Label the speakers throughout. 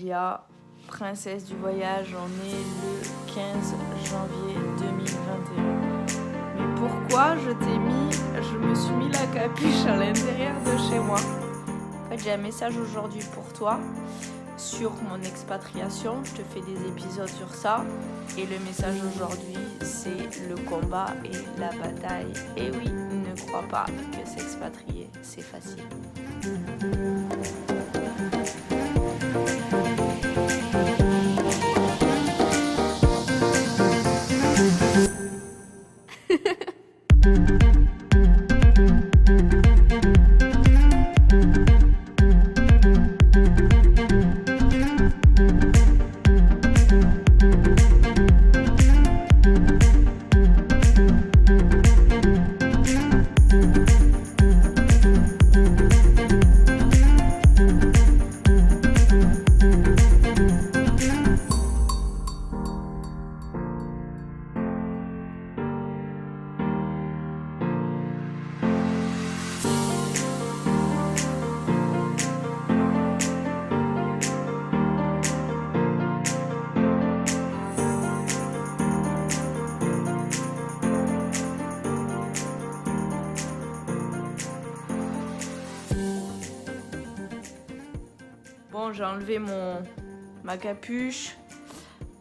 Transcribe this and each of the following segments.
Speaker 1: Julia, princesse du voyage. On est le 15 janvier 2021. Mais pourquoi je me suis mis la capuche à l'intérieur de chez moi? En fait, j'ai un message aujourd'hui pour toi sur mon expatriation. Je te fais des épisodes sur ça. Et le message aujourd'hui, c'est le combat et la bataille. Et oui, ne crois pas que s'expatrier, c'est facile. Bon, j'ai enlevé ma capuche.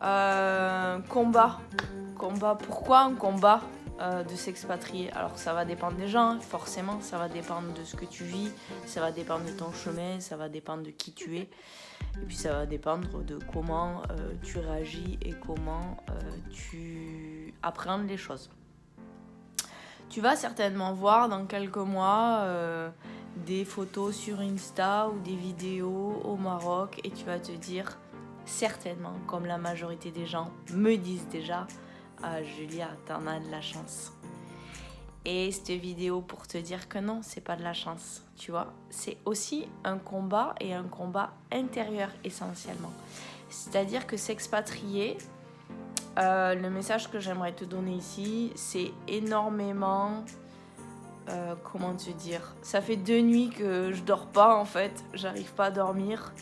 Speaker 1: Combat. Pourquoi un combat de s'expatrier? Alors ça va dépendre des gens, forcément, ça va dépendre de ce que tu vis, ça va dépendre de ton chemin, ça va dépendre de qui tu es. Et puis ça va dépendre de comment tu réagis et comment tu appréhendes les choses. Tu vas certainement voir dans quelques mois des photos sur Insta ou des vidéos au Maroc et tu vas te dire certainement, comme la majorité des gens me disent déjà, ah Julia, t'en as de la chance. Et cette vidéo pour te dire que non, c'est pas de la chance, tu vois. C'est aussi un combat et un combat intérieur essentiellement. C'est-à-dire que s'expatrier, le message que j'aimerais te donner ici, c'est énormément... comment te dire, ça fait 2 nuits que je dors pas en fait, j'arrive pas à dormir.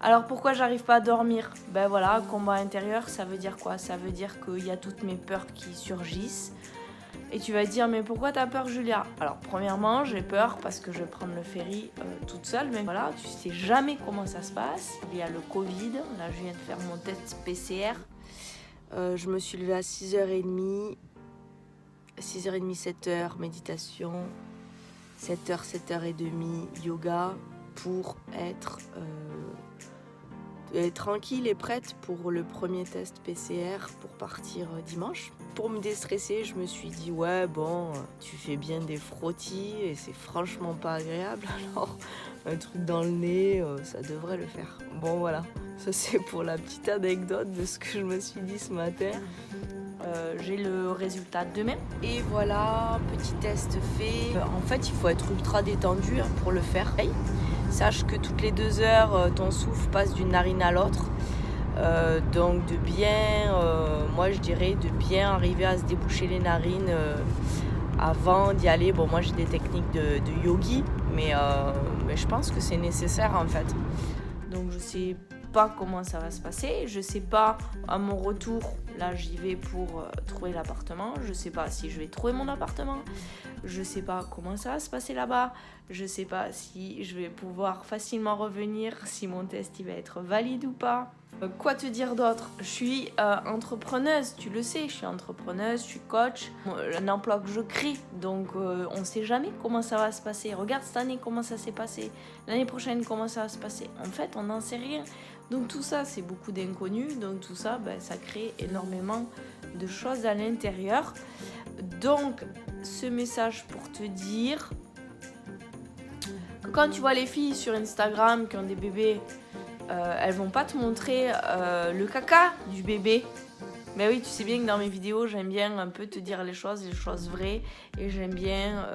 Speaker 1: Alors pourquoi j'arrive pas à dormir? Ben voilà, combat intérieur, ça veut dire quoi? Ça veut dire qu'il y a toutes mes peurs qui surgissent. Et tu vas te dire, mais pourquoi t'as peur, Julia? Alors premièrement, j'ai peur parce que je vais prendre le ferry toute seule, mais voilà, tu sais jamais comment ça se passe. Il y a le Covid, là je viens de faire mon test PCR. Je me suis levée à 6h30, 7h, méditation, 7h, 7h30, yoga, pour être tranquille et prête pour le premier test PCR pour partir dimanche. Pour me déstresser, je me suis dit, ouais, bon, tu fais bien des frottis et c'est franchement pas agréable, alors un truc dans le nez, ça devrait le faire. Bon, voilà, ça c'est pour la petite anecdote de ce que je me suis dit ce matin. J'ai le résultat demain. Et voilà, petit test fait. En fait, il faut être ultra détendu pour le faire. Sache que toutes les 2 heures, ton souffle passe d'une narine à l'autre. Donc de bien, moi je dirais de bien arriver à se déboucher les narines avant d'y aller. Bon, moi j'ai des techniques de yogi, mais je pense que c'est nécessaire en fait. Donc je sais pas comment ça va se passer, je sais pas à mon retour, là j'y vais pour trouver l'appartement, je sais pas si je vais trouver mon appartement, je sais pas comment ça va se passer là-bas, je sais pas si je vais pouvoir facilement revenir, si mon test il va être valide ou pas. Quoi te dire d'autre? Je suis entrepreneuse, tu le sais, je suis entrepreneuse, je suis coach, un emploi que je crée, donc on sait jamais comment ça va se passer. Regarde cette année comment ça s'est passé, l'année prochaine comment ça va se passer. En fait, on n'en sait rien. Donc tout ça, c'est beaucoup d'inconnus, donc tout ça, ça crée énormément de choses à l'intérieur. Donc, ce message pour te dire que quand tu vois les filles sur Instagram qui ont des bébés, elles vont pas te montrer le caca du bébé. Mais oui, tu sais bien que dans mes vidéos, j'aime bien un peu te dire les choses vraies, et j'aime bien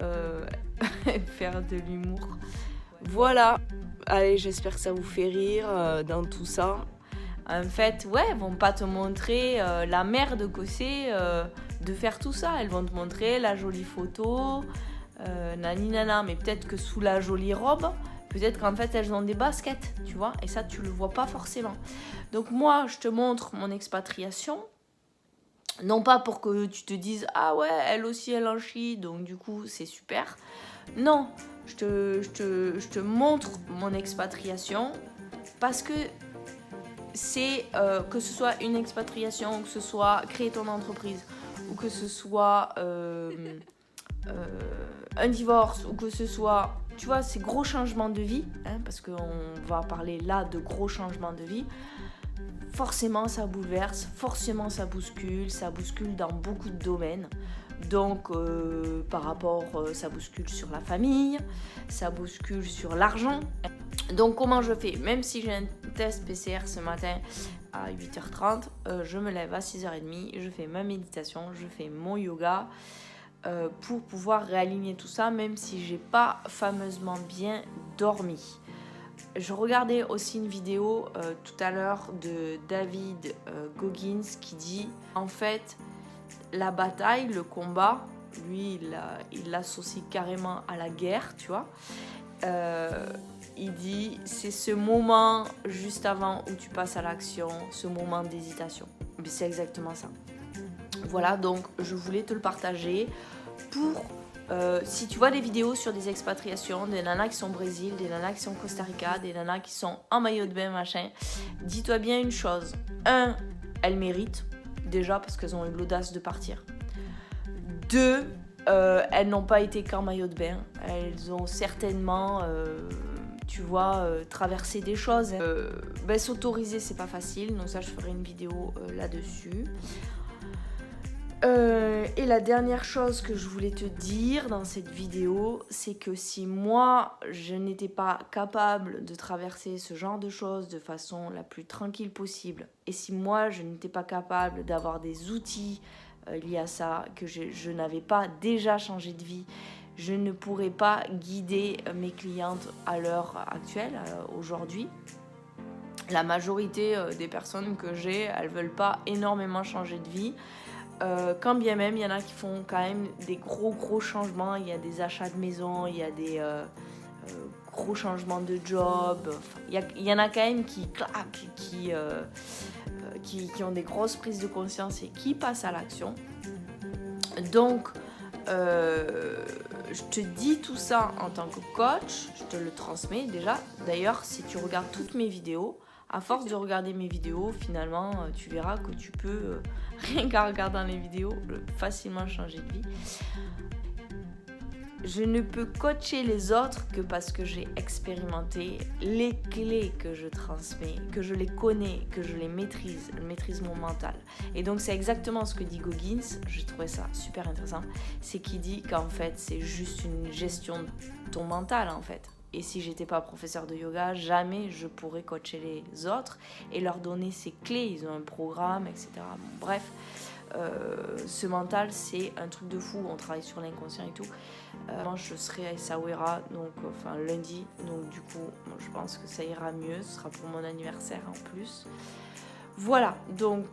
Speaker 1: faire de l'humour. Voilà. Allez, j'espère que ça vous fait rire dans tout ça. En fait, ouais, elles vont pas te montrer la merde que c'est de faire tout ça. Elles vont te montrer la jolie photo, nani nana. Mais peut-être que sous la jolie robe,
Speaker 2: peut-être qu'en fait elles ont des baskets, tu vois, et ça tu le vois pas forcément. Donc moi je te montre mon expatriation, non pas pour que tu te dises ah ouais elle aussi elle en chie donc du coup c'est super. Non, je te montre mon expatriation parce que c'est que ce soit une expatriation, que ce soit créer ton entreprise ou que ce soit un divorce ou que ce soit, tu vois, ces gros changements de vie, hein, parce qu'on va parler là de gros changements de vie, forcément ça bouleverse, forcément ça bouscule dans beaucoup de domaines. Donc par rapport, ça bouscule sur la famille, ça bouscule sur l'argent. Donc comment je fais? Même si j'ai un test PCR ce matin à 8h30, je me lève à 6h30, je fais ma méditation, je fais mon yoga pour pouvoir réaligner tout ça, même si j'ai pas fameusement bien dormi. Je regardais aussi une vidéo tout à l'heure de David Goggins qui dit en fait la bataille, le combat, lui il l'associe carrément à la guerre, tu vois. Il dit c'est ce moment juste avant où tu passes à l'action, ce moment d'hésitation. Mais c'est exactement ça. Voilà, donc je voulais te le partager pour si tu vois des vidéos sur des expatriations, des nanas qui sont au Brésil, des nanas qui sont au Costa Rica, des nanas qui sont en maillot de bain, machin, dis-toi bien une chose. Un, elles méritent, déjà parce qu'elles ont eu l'audace de partir. Deux, elles n'ont pas été qu'en maillot de bain. Elles ont certainement, tu vois, traversé des choses. S'autoriser, c'est pas facile, donc ça, je ferai une vidéo là-dessus. Et la dernière chose que je voulais te dire dans cette vidéo, c'est que si moi je n'étais pas capable de traverser ce genre de choses de façon la plus tranquille possible, et si moi je n'étais pas capable d'avoir des outils liés à ça, que je n'avais pas déjà changé de vie, je ne pourrais pas guider mes clientes à l'heure actuelle, aujourd'hui. La majorité des personnes que j'ai, elles veulent pas énormément changer de vie. Quand bien même, il y en a qui font quand même des gros changements. Il y a des achats de maison, il y a des gros changements de job. Enfin, il y en a quand même qui claquent, qui ont des grosses prises de conscience et qui passent à l'action. Donc, je te dis tout ça en tant que coach, je te le transmets déjà. D'ailleurs, si tu regardes toutes mes vidéos, à force de regarder mes vidéos, finalement, tu verras que tu peux, rien qu'en regardant les vidéos, facilement changer de vie. Je ne peux coacher les autres que parce que j'ai expérimenté les clés que je transmets, que je les connais, que je les maîtrise, je maîtrise mon mental. Et donc c'est exactement ce que dit Goggins, j'ai trouvé ça super intéressant, c'est qu'il dit qu'en fait c'est juste une gestion de ton mental en fait. Et si j'étais pas professeur de yoga, jamais je pourrais coacher les autres et leur donner ces clés. Ils ont un programme, etc. Bon, bref, ce mental, c'est un truc de fou. On travaille sur l'inconscient et tout. Moi, je serai à Essaouira, donc lundi. Donc du coup, je pense que ça ira mieux. Ce sera pour mon anniversaire en plus. Voilà, donc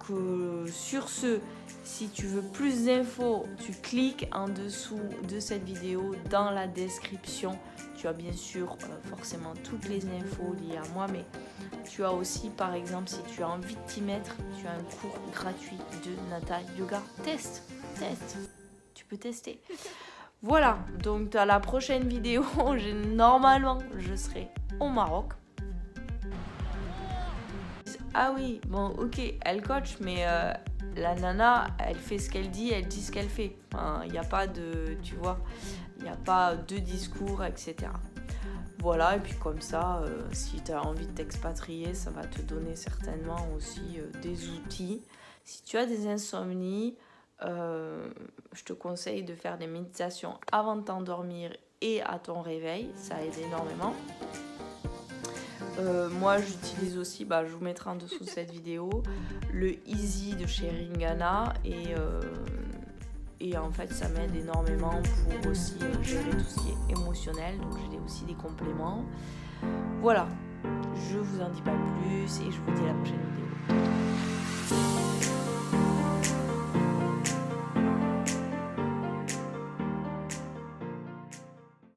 Speaker 2: sur ce, si tu veux plus d'infos, tu cliques en dessous de cette vidéo dans la description. Tu as bien sûr forcément toutes les infos liées à moi, mais tu as aussi, par exemple, si tu as envie de t'y mettre, tu as un cours gratuit de Nata Yoga. Teste, tu peux tester. Voilà, donc à la prochaine vidéo, normalement, je serai au Maroc. Ah oui, bon, ok, elle coach, mais la nana, elle fait ce qu'elle dit ce qu'elle fait. Il n'y a pas de, tu vois, il n'y a pas de discours, etc. Voilà, et puis comme ça, si tu as envie de t'expatrier, ça va te donner certainement aussi des outils. Si tu as des insomnies, je te conseille de faire des méditations avant de t'endormir et à ton réveil, ça aide énormément. Moi j'utilise aussi, je vous mettrai en dessous de cette vidéo, le Easy de chez Ringana et en fait ça m'aide énormément pour aussi gérer tout ce qui est émotionnel, donc j'ai aussi des compléments. Voilà, je vous en dis pas plus et je vous dis à la prochaine vidéo.